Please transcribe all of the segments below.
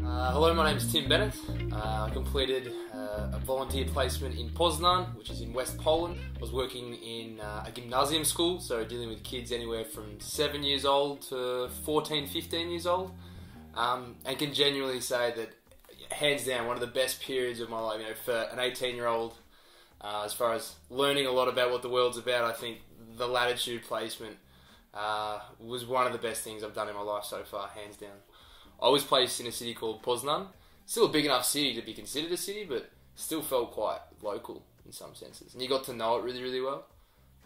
Hello, my name is Tim Bennett. I completed a volunteer placement in Poznan, which is in West Poland. I was working in a gymnasium school, so dealing with kids anywhere from 7 years old to 14, 15 years old. And can genuinely say that, hands down, one of the best periods of my life. You know, for an 18-year-old, as far as learning a lot about what the world's about, I think the Lattitude placement was one of the best things I've done in my life so far, hands down. I was placed in a city called Poznan. Still a big enough city to be considered a city, but still felt quite local in some senses. And you got to know it really, really well.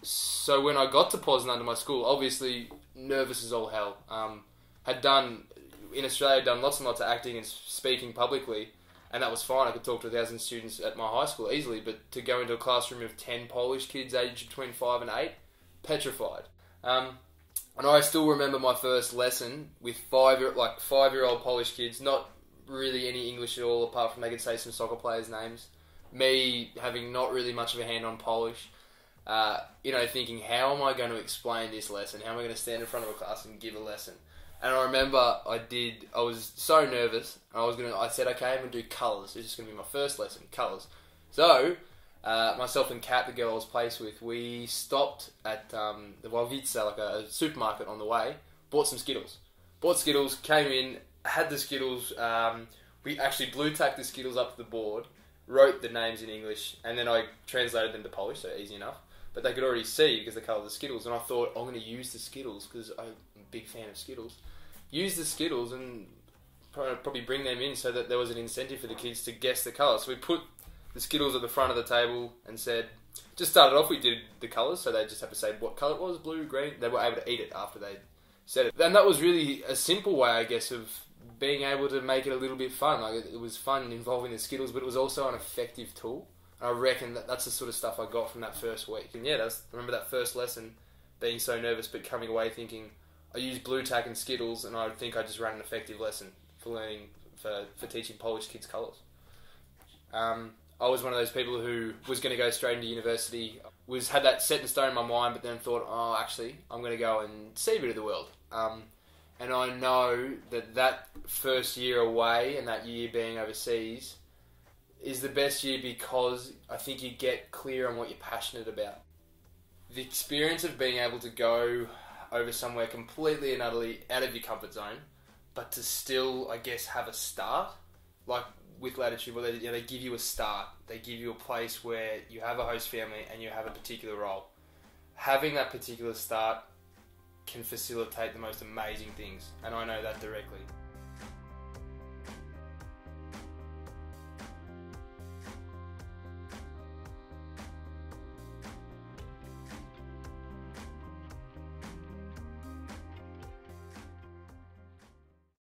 So when I got to Poznan to my school, obviously nervous as all hell. In Australia, done lots and lots of acting and speaking publicly, and that was fine. I could talk to 1,000 students at my high school easily, but to go into a classroom of 10 Polish kids aged between 5 and 8, petrified. And I still remember my first lesson with five-year-old Polish kids, not really any English at all, apart from they could say some soccer players' names. Me having not really much of a hand on Polish, thinking, how am I going to explain this lesson? How am I going to stand in front of a class and give a lesson? And I remember I was so nervous. I said, okay, I'm going to do colours. This is going to be my first lesson, colours. So, myself and Kat, the girl I was placed with, we stopped at the Walvica, like a supermarket on the way, bought some Skittles. Came in, had the Skittles, we actually blue tacked the Skittles up to the board, wrote the names in English, and then I translated them to Polish, so easy enough. But they could already see because they coloured the Skittles, and I thought, I'm going to use the Skittles, because I'm a big fan of Skittles. Use the Skittles and probably bring them in so that there was an incentive for the kids to guess the colour. So we put the Skittles at the front of the table and said, just started off, we did the colours, so they just had to say what colour it was, blue, green. They were able to eat it after they said it. And that was really a simple way, I guess, of being able to make it a little bit fun. Like, it was fun involving the Skittles, but it was also an effective tool. And I reckon that's the sort of stuff I got from that first week. And yeah, I remember that first lesson, being so nervous, but coming away thinking, I used blue tack and Skittles, and I think I just ran an effective lesson for learning, for teaching Polish kids colours. I was one of those people who was going to go straight into university, had that set in stone in my mind, but then thought, oh, actually, I'm going to go and see a bit of the world. And I know that first year away and that year being overseas is the best year because I think you get clear on what you're passionate about. The experience of being able to go over somewhere completely and utterly out of your comfort zone, but to still, I guess, have a start, like with Lattitude, where they give you a start. They give you a place where you have a host family and you have a particular role. Having that particular start can facilitate the most amazing things, and I know that directly.